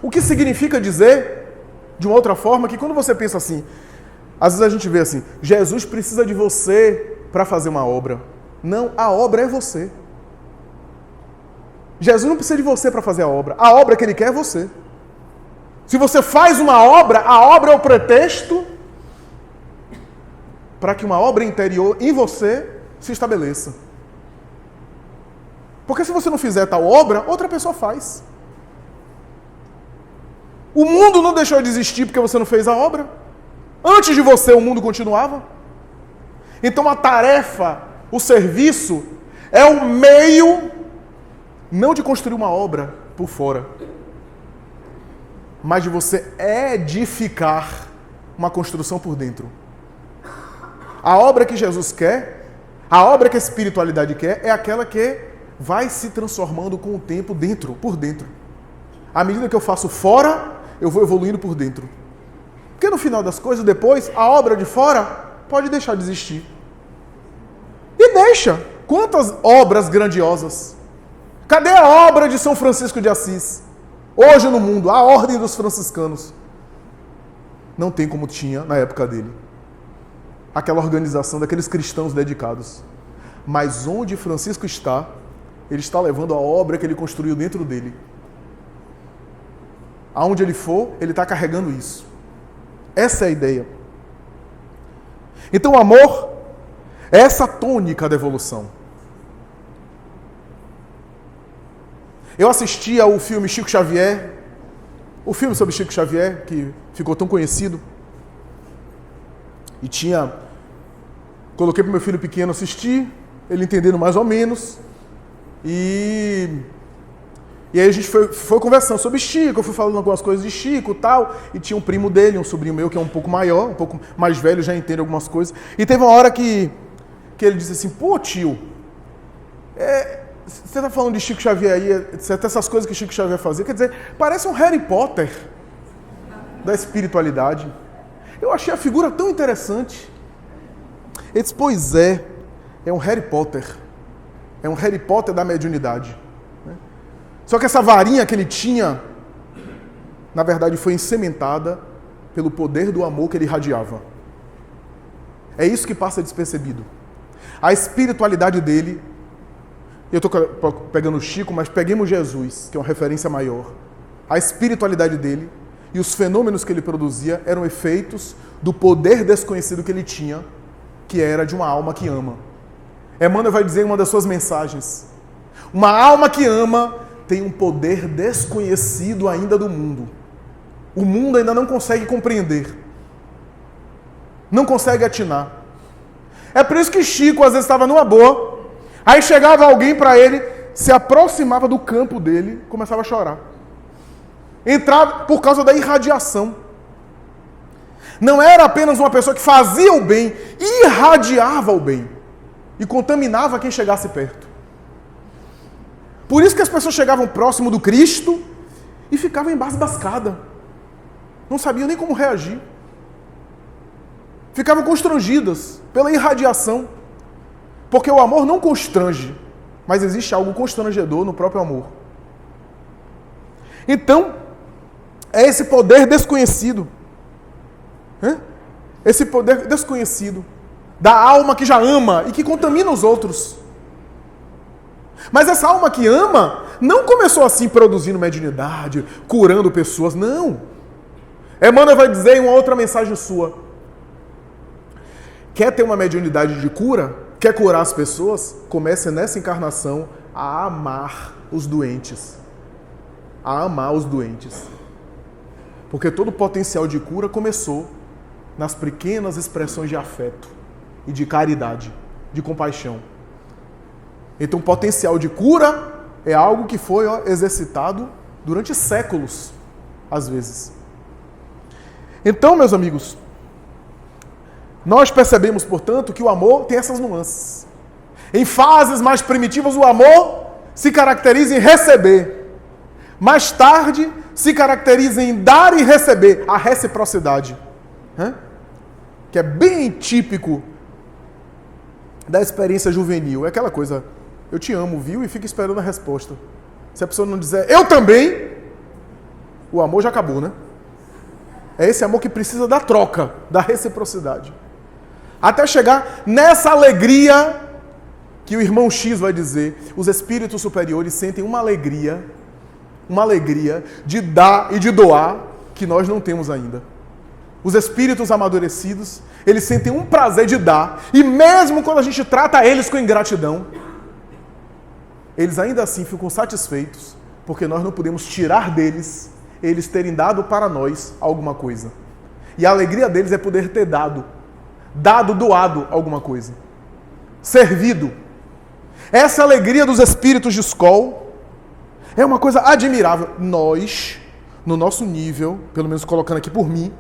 O que significa dizer, de uma outra forma, que quando você pensa assim, às vezes a gente vê assim, Jesus precisa de você para fazer uma obra. Não, a obra é você. Jesus não precisa de você para fazer a obra que ele quer é você. Se você faz uma obra, a obra é o pretexto para que uma obra interior em você se estabeleça. Porque se você não fizer tal obra, outra pessoa faz. O mundo não deixou de existir porque você não fez a obra. Antes de você, o mundo continuava. Então a tarefa, o serviço, é o meio, não de construir uma obra por fora, mas de você edificar uma construção por dentro. A obra que Jesus quer, a obra que a espiritualidade quer, é aquela que vai se transformando com o tempo por dentro. À medida que eu faço fora, eu vou evoluindo por dentro. Porque no final das coisas, depois, a obra de fora pode deixar de existir. E deixa. Quantas obras grandiosas. Cadê a obra de São Francisco de Assis? Hoje no mundo, a ordem dos franciscanos. Não tem como tinha na época dele. Aquela organização daqueles cristãos dedicados. Mas onde Francisco está, ele está levando a obra que ele construiu dentro dele. Aonde ele for, ele está carregando isso. Essa é a ideia. Então o amor é essa tônica da evolução. Eu assisti ao filme Chico Xavier, o filme sobre Chico Xavier, que ficou tão conhecido. E coloquei para o meu filho pequeno assistir, ele entendendo mais ou menos. E aí a gente foi conversando sobre Chico, eu fui falando algumas coisas de Chico e tal, e tinha um primo dele, um sobrinho meu que é um pouco maior, um pouco mais velho, já entende algumas coisas. E teve uma hora que ele disse assim, pô tio, você está falando de Chico Xavier aí, etc, essas coisas que Chico Xavier fazia, quer dizer, parece um Harry Potter da espiritualidade. Eu achei a figura tão interessante. Ele disse, pois é um Harry Potter. É um Harry Potter da mediunidade. Só que essa varinha que ele tinha, na verdade, foi ensementada pelo poder do amor que ele irradiava. É isso que passa despercebido. A espiritualidade dele, eu estou pegando o Chico, mas peguemos Jesus, que é uma referência maior. A espiritualidade dele e os fenômenos que ele produzia eram efeitos do poder desconhecido que ele tinha, que era de uma alma que ama. Emmanuel vai dizer em uma das suas mensagens, uma alma que ama tem um poder desconhecido ainda do mundo. O mundo ainda não consegue compreender. Não consegue atinar. É por isso que Chico às vezes estava numa boa, aí chegava alguém para ele, se aproximava do campo dele, começava a chorar. Entrava por causa da irradiação. Não era apenas uma pessoa que fazia o bem, irradiava o bem. E contaminava quem chegasse perto. Por isso que as pessoas chegavam próximo do Cristo e ficavam embasbascadas. Não sabiam nem como reagir. Ficavam constrangidas pela irradiação. Porque o amor não constrange, mas existe algo constrangedor no próprio amor. Então, é esse poder desconhecido. Esse poder desconhecido da alma que já ama e que contamina os outros. Mas essa alma que ama não começou assim produzindo mediunidade, curando pessoas, não. Emmanuel vai dizer em uma outra mensagem sua, quer ter uma mediunidade de cura? Quer curar as pessoas? Comece nessa encarnação a amar os doentes. A amar os doentes. Porque todo o potencial de cura começou nas pequenas expressões de afeto e de caridade, de compaixão. Então, o potencial de cura é algo que foi exercitado durante séculos, às vezes. Então, meus amigos, nós percebemos, portanto, que o amor tem essas nuances. Em fases mais primitivas, o amor se caracteriza em receber. Mais tarde, se caracteriza em dar e receber, a reciprocidade. Que é bem típico da experiência juvenil. É aquela coisa, eu te amo, viu? E fica esperando a resposta. Se a pessoa não dizer, eu também, o amor já acabou, né? É esse amor que precisa da troca, da reciprocidade. Até chegar nessa alegria que o irmão X vai dizer, os espíritos superiores sentem uma alegria de dar e de doar que nós não temos ainda. Os espíritos amadurecidos, eles sentem um prazer de dar, e mesmo quando a gente trata eles com ingratidão, eles ainda assim ficam satisfeitos, porque nós não podemos tirar deles eles terem dado para nós alguma coisa. E a alegria deles é poder ter doado alguma coisa. Servido. Essa alegria dos espíritos de escola é uma coisa admirável. Nós, no nosso nível, pelo menos colocando aqui por mim,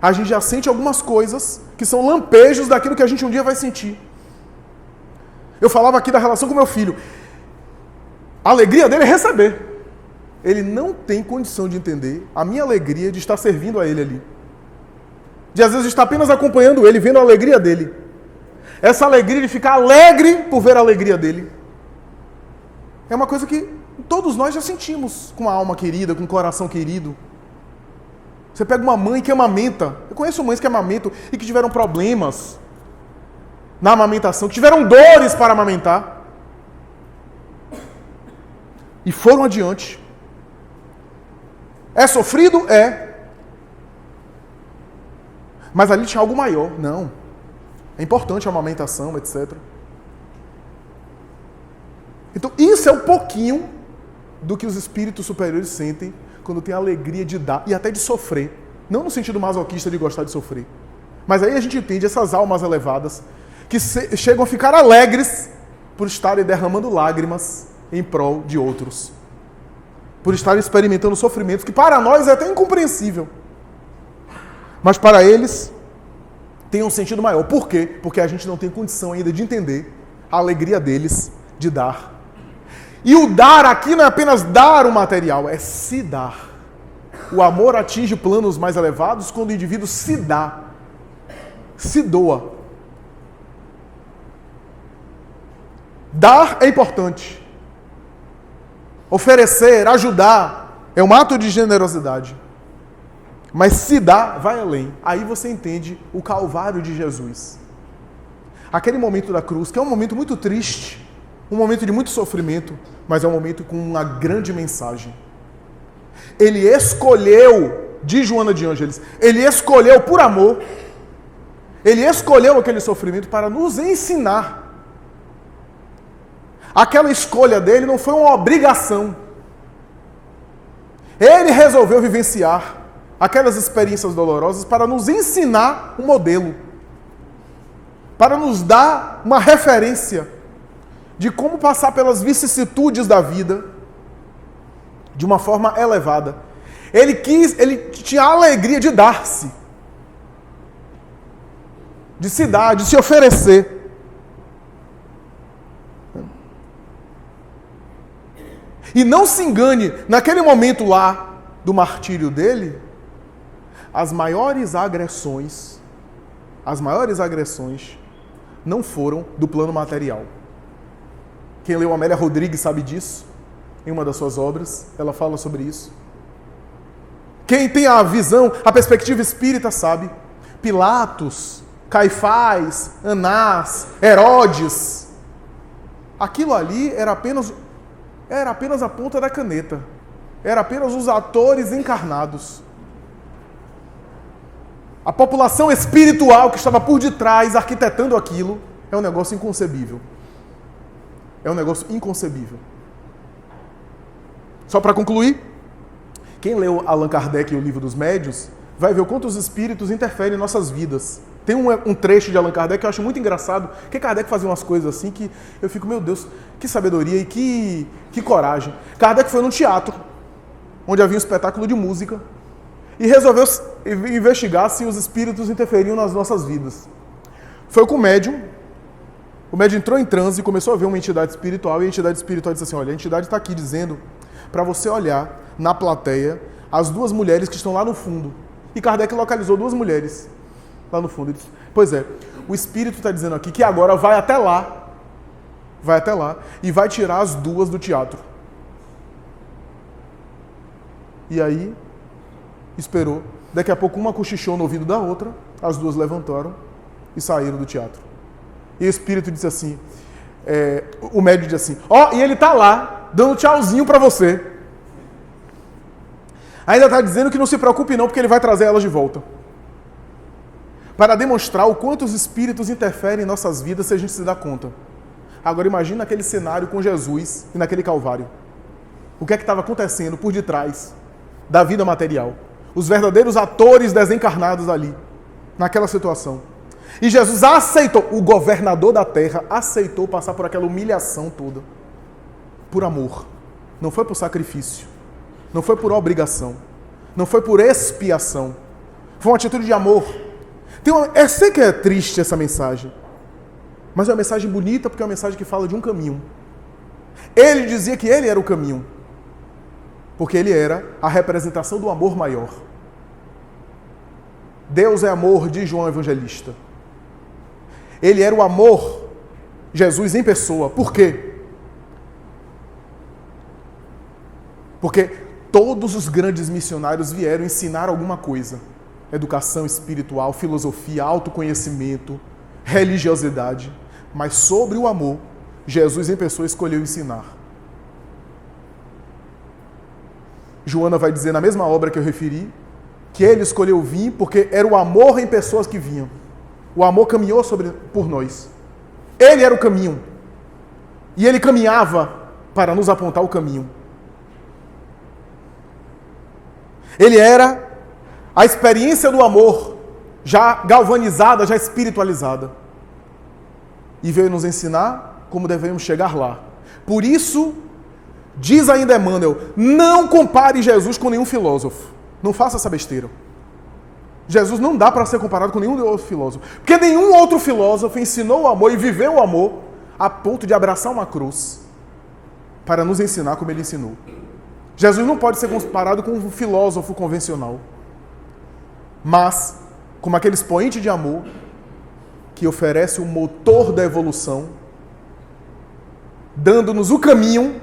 a gente já sente algumas coisas que são lampejos daquilo que a gente um dia vai sentir. Eu falava aqui da relação com meu filho. A alegria dele é receber. Ele não tem condição de entender a minha alegria de estar servindo a ele ali. De às vezes estar apenas acompanhando ele, vendo a alegria dele. Essa alegria de ficar alegre por ver a alegria dele. É uma coisa que todos nós já sentimos com a alma querida, com o coração querido. Você pega uma mãe que amamenta. Eu conheço mães que amamentam e que tiveram problemas na amamentação, que tiveram dores para amamentar. E foram adiante. É sofrido? É. Mas ali tinha algo maior. Não. É importante a amamentação, etc. Então, isso é um pouquinho do que os espíritos superiores sentem quando tem a alegria de dar e até de sofrer. Não no sentido masoquista de gostar de sofrer. Mas aí a gente entende essas almas elevadas que chegam a ficar alegres por estarem derramando lágrimas em prol de outros. Por estarem experimentando sofrimentos que para nós é até incompreensível. Mas para eles tem um sentido maior. Por quê? Porque a gente não tem condição ainda de entender a alegria deles de dar. E o dar aqui não é apenas dar o material, é se dar. O amor atinge planos mais elevados quando o indivíduo se dá, se doa. Dar é importante. Oferecer, ajudar, é um ato de generosidade. Mas se dá, vai além. Aí você entende o Calvário de Jesus. Aquele momento da cruz, que é um momento muito triste, um momento de muito sofrimento, mas é um momento com uma grande mensagem. Ele escolheu, diz Joana de Ângeles, ele escolheu por amor, ele escolheu aquele sofrimento para nos ensinar. Aquela escolha dele não foi uma obrigação. Ele resolveu vivenciar aquelas experiências dolorosas para nos ensinar um modelo, para nos dar uma referência de como passar pelas vicissitudes da vida de uma forma elevada. Ele tinha a alegria de dar-se, de se dar, de se oferecer. E não se engane, naquele momento lá do martírio dele, as maiores agressões não foram do plano material. Quem leu Amélia Rodrigues sabe disso, em uma das suas obras, ela fala sobre isso. Quem tem a visão, a perspectiva espírita sabe. Pilatos, Caifás, Anás, Herodes, aquilo ali era apenas a ponta da caneta. Era apenas os atores encarnados. A população espiritual que estava por detrás, arquitetando aquilo, é um negócio inconcebível. É um negócio inconcebível. Só para concluir, quem leu Allan Kardec e o Livro dos Médiuns, vai ver o quanto os espíritos interferem em nossas vidas. Tem um trecho de Allan Kardec que eu acho muito engraçado, que Kardec fazia umas coisas assim que eu fico, meu Deus, que sabedoria e que coragem. Kardec foi num teatro, onde havia um espetáculo de música, e resolveu investigar se os espíritos interferiam nas nossas vidas. Foi com o médium entrou em transe e começou a ver uma entidade espiritual, e a entidade espiritual disse assim, olha, a entidade está aqui dizendo para você olhar na plateia as duas mulheres que estão lá no fundo. E Kardec localizou duas mulheres lá no fundo. Ele disse, pois é, o espírito está dizendo aqui que agora vai até lá e vai tirar as duas do teatro. E aí, esperou. Daqui a pouco uma cochichou no ouvido da outra, as duas levantaram e saíram do teatro. E o espírito disse assim, o médium disse assim, e ele está lá, dando tchauzinho para você. Ainda está dizendo que não se preocupe não, porque ele vai trazer elas de volta. Para demonstrar o quanto os espíritos interferem em nossas vidas se a gente se dá conta. Agora imagina aquele cenário com Jesus e naquele Calvário. O que é que estava acontecendo por detrás da vida material? Os verdadeiros atores desencarnados ali, naquela situação. E Jesus aceitou, o governador da terra aceitou passar por aquela humilhação toda. Por amor. Não foi por sacrifício. Não foi por obrigação. Não foi por expiação. Foi uma atitude de amor. Eu sei que é triste essa mensagem. Mas é uma mensagem bonita porque é uma mensagem que fala de um caminho. Ele dizia que ele era o caminho. Porque ele era a representação do amor maior. Deus é amor, diz João Evangelista. Ele era o amor, Jesus em pessoa. Por quê? Porque todos os grandes missionários vieram ensinar alguma coisa. Educação espiritual, filosofia, autoconhecimento, religiosidade. Mas sobre o amor, Jesus em pessoa escolheu ensinar. Joana vai dizer na mesma obra que eu referi, que ele escolheu vir porque era o amor em pessoas que vinham. O amor caminhou por nós. Ele era o caminho. E ele caminhava para nos apontar o caminho. Ele era a experiência do amor, já galvanizada, já espiritualizada. E veio nos ensinar como devemos chegar lá. Por isso, diz ainda Emmanuel, não compare Jesus com nenhum filósofo. Não faça essa besteira. Jesus não dá para ser comparado com nenhum outro filósofo. Porque nenhum outro filósofo ensinou o amor e viveu o amor a ponto de abraçar uma cruz para nos ensinar como ele ensinou. Jesus não pode ser comparado com um filósofo convencional, mas como aquele expoente de amor que oferece o motor da evolução, dando-nos o caminho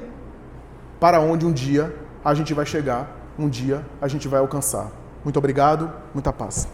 para onde um dia a gente vai chegar, um dia a gente vai alcançar. Muito obrigado, muita paz.